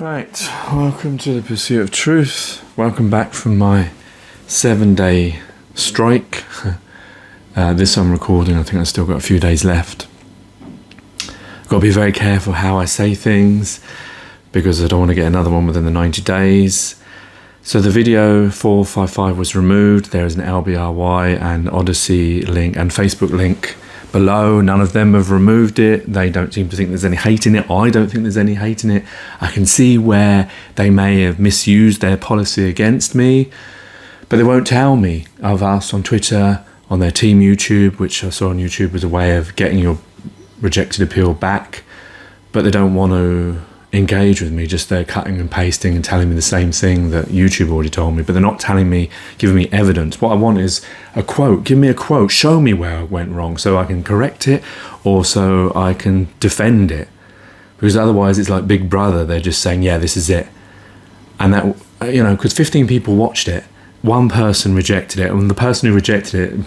Right, welcome to the Pursuit of Truth. Welcome back from my 7-day strike. This I'm recording, I think I've still got a few days left. Got to be very careful how I say things because I don't want to get another one within the 90 days. So the video 455 was removed. There is an LBRY and Odyssey link and Facebook link below. None of them have removed it. They don't seem to think there's any hate in it. I don't think there's any hate in it. I can see where they may have misused their policy against me, but they won't tell me. I've asked on Twitter, on their team YouTube, which I saw on YouTube was a way of getting your rejected appeal back, but they don't want to engage with me. Just they're cutting and pasting and telling me the same thing that YouTube already told me, but they're not telling me, giving me evidence. What I want is a quote. Give me a quote. Show me where I went wrong so I can correct it or so I can defend it, because otherwise it's like Big Brother. They're just saying, yeah, this is it. And that, because 15 people watched it, one person rejected it, and the person who rejected it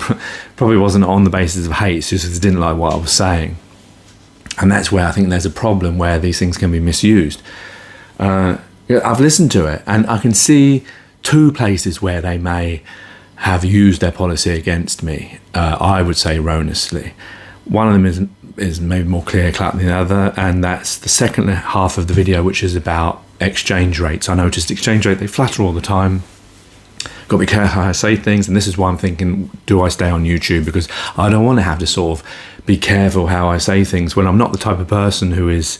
probably wasn't on the basis of hate, it's just they didn't like what I was saying. And that's where I think there's a problem, where these things can be misused. I've listened to it, and I can see two places where they may have used their policy against me, I would say erroneously. One of them is maybe more clear-cut than the other, and that's the second half of the video, which is about exchange rates. I noticed exchange rate, they flutter all the time. Got to be careful how I say things, and this is why I'm thinking, do I stay on YouTube? Because I don't want to have to sort of be careful how I say things when I'm not the type of person who is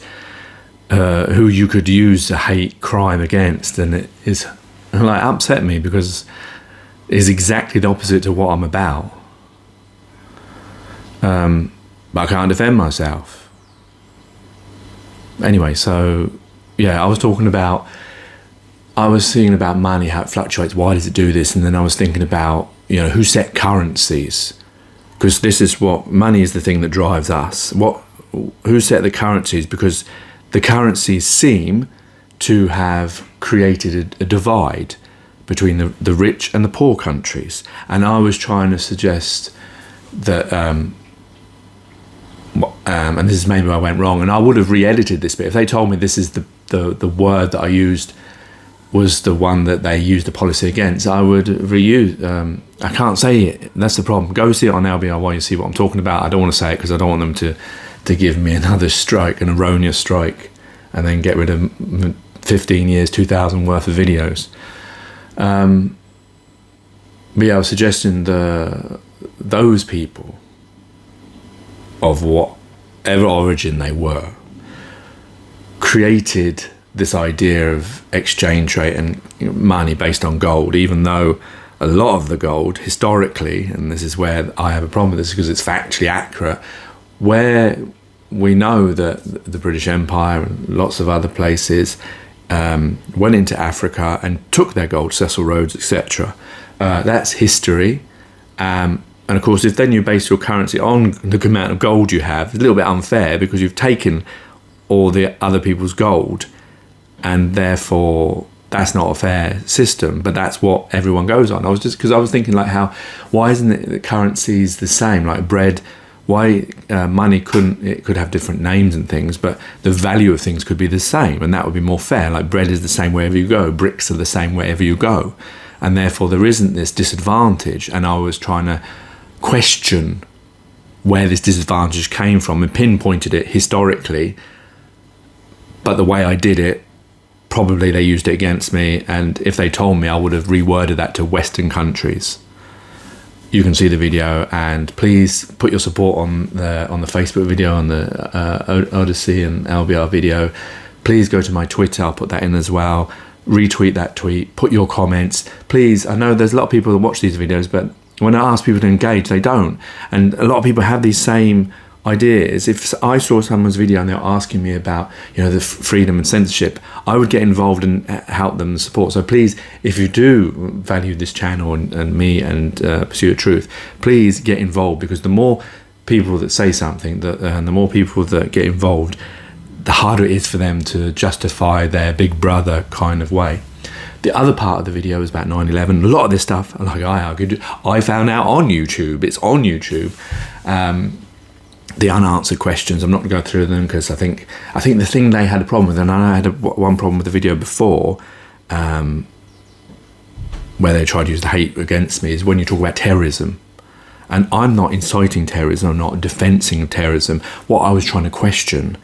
who you could use a hate crime against, and it is like upset me because it's exactly the opposite to what I'm about. But I can't defend myself. Anyway, so yeah, I was thinking about money, how it fluctuates, why does it do this? And then I was thinking about, who set currencies? Because this is what, money is the thing that drives us. Who set the currencies? Because the currencies seem to have created a divide between the rich and the poor countries. And I was trying to suggest that, and this is maybe where I went wrong, and I would have re-edited this bit. If they told me this is the word that I used was the one that they used the policy against, I would reuse. I can't say it. That's the problem. Go see it on LBRY and see what I'm talking about. I don't want to say it because I don't want them to give me another strike, an erroneous strike, and then get rid of 15 years, 2,000 worth of videos. But yeah, I was suggesting those people of whatever origin they were created this idea of exchange rate and money based on gold, even though a lot of the gold historically, and this is where I have a problem with this because it's factually accurate, where we know that the British Empire and lots of other places went into Africa and took their gold, Cecil Rhodes, etc. That's history. And of course, if then you base your currency on the amount of gold you have, it's a little bit unfair because you've taken all the other people's gold, and therefore that's not a fair system, but that's what everyone goes on. I was thinking like why isn't it that currencies the same, like bread? Why money could have different names and things, but the value of things could be the same, and that would be more fair. Like bread is the same wherever you go, bricks are the same wherever you go, and therefore there isn't this disadvantage. And I was trying to question where this disadvantage came from and pinpointed it historically, but the way I did it, probably they used it against me, and if they told me, I would have reworded that to Western countries. You can see the video, and please put your support on the Facebook video, on the Odyssey and LBR video. Please go to my Twitter, I'll put that in as well. Retweet that tweet, put your comments. Please, I know there's a lot of people that watch these videos, but when I ask people to engage, they don't. And a lot of people have these same ideas. If I saw someone's video and they were asking me about the freedom and censorship, I would get involved and help them support. So please, if you do value this channel and me and Pursuit of Truth, please get involved, because the more people that say something, and the more people that get involved, the harder it is for them to justify their Big Brother kind of way. The other part of the video is about 9/11. A lot of this stuff, like I argued, I found out on YouTube. It's on YouTube. the unanswered questions. I'm not going to go through them because I think the thing they had a problem with, and I had one problem with the video before, where they tried to use the hate against me, is when you talk about terrorism. And I'm not inciting terrorism, I'm not defending of terrorism. What I was trying to question,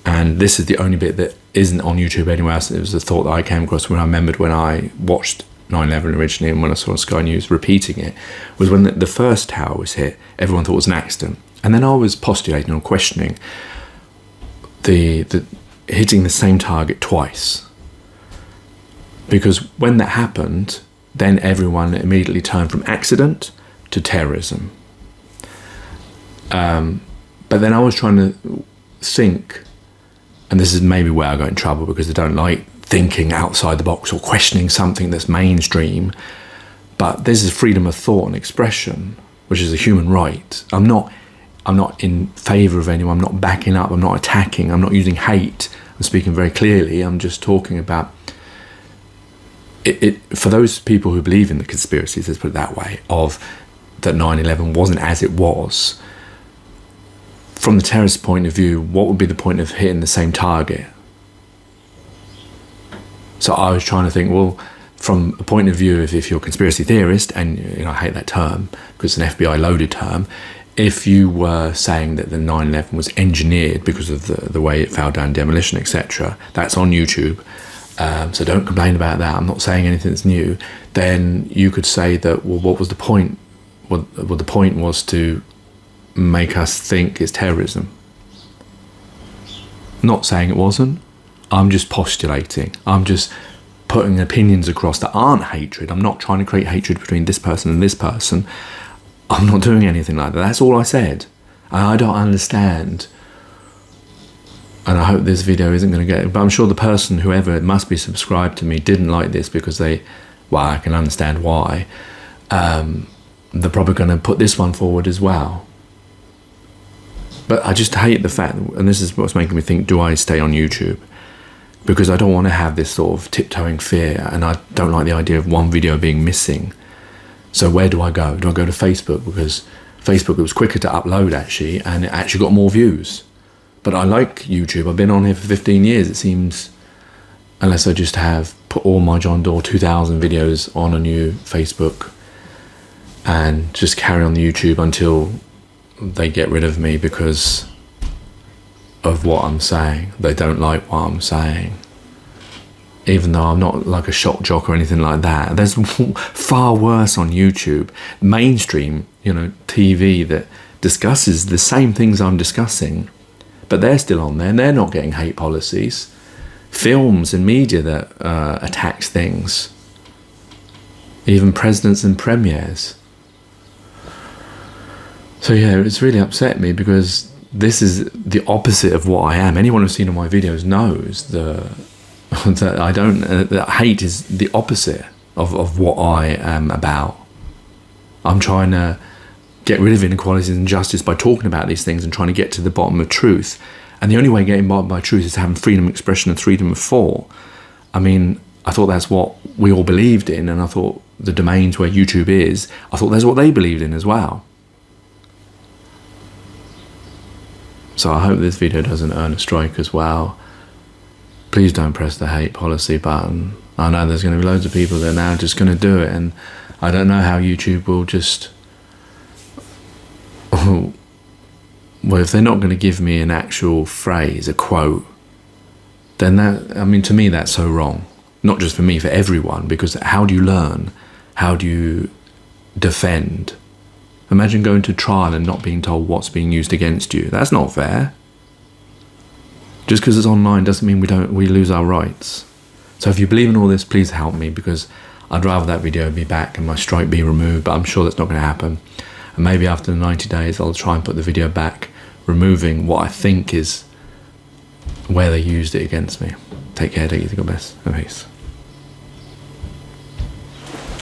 and this is the only bit that isn't on YouTube anywhere else, it was a thought that I came across when I remembered when I watched 9/11 originally, and when I saw Sky News repeating it, was when the first tower was hit, everyone thought it was an accident. And then I was postulating or questioning the hitting the same target twice. Because when that happened, then everyone immediately turned from accident to terrorism. But then I was trying to think, and this is maybe where I got in trouble because I don't like thinking outside the box or questioning something that's mainstream, but this is freedom of thought and expression, which is a human right. I'm not in favour of anyone, I'm not backing up, I'm not attacking, I'm not using hate, I'm speaking very clearly, I'm just talking about it for those people who believe in the conspiracies, let's put it that way, of that 9/11 wasn't as it was. From the terrorist point of view, what would be the point of hitting the same target? So I was trying to think, well, from a point of view of if you're a conspiracy theorist, and I hate that term because it's an FBI loaded term, if you were saying that the 9/11 was engineered because of the way it fell down, demolition, etc., that's on YouTube. So don't complain about that. I'm not saying anything that's new. Then you could say that, well, what was the point? Well, the point was to make us think it's terrorism. Not saying it wasn't. I'm just postulating. I'm just putting opinions across that aren't hatred. I'm not trying to create hatred between this person and this person. I'm not doing anything like that. That's all I said. I don't understand. And I hope this video isn't going to get... But I'm sure the person, whoever it must be subscribed to me, didn't like this because they... Well, I can understand why. They're probably going to put this one forward as well. But I just hate the fact... And this is what's making me think, do I stay on YouTube? Because I don't want to have this sort of tiptoeing fear. And I don't like the idea of one video being missing. So where do I go? Do I go to Facebook? Because Facebook, it was quicker to upload actually, and it actually got more views. But I like YouTube. I've been on here for 15 years, it seems, unless I just have put all my John Doerr 2000 videos on a new Facebook and just carry on the YouTube until they get rid of me because of what I'm saying. They don't like what I'm saying. Even though I'm not like a shock jock or anything like that. There's far worse on YouTube. Mainstream, TV that discusses the same things I'm discussing. But they're still on there and they're not getting hate policies. Films and media that attacks things. Even presidents and premiers. So yeah, it's really upset me because this is the opposite of what I am. Anyone who's seen all my videos knows that I don't... that hate is the opposite of what I am about. I'm trying to get rid of inequalities and injustice by talking about these things and trying to get to the bottom of truth. And the only way getting bottom by truth is having freedom of expression and freedom of thought. I mean, I thought that's what we all believed in, and I thought the domains where YouTube is, I thought that's what they believed in as well. So I hope this video doesn't earn a strike as well. Please don't press the hate policy button. I know there's going to be loads of people that are now just going to do it, and I don't know how YouTube will just... Well, if they're not going to give me an actual phrase, a quote, then that, I mean, to me, that's so wrong. Not just for me, for everyone, because how do you learn? How do you defend? Imagine going to trial and not being told what's being used against you. That's not fair. Just because it's online doesn't mean we lose our rights. So if you believe in all this, please help me, because I'd rather that video be back and my strike be removed, but I'm sure that's not going to happen. And maybe after the 90 days, I'll try and put the video back, removing what I think is where they used it against me. Take care, take it easy, God bless, and peace.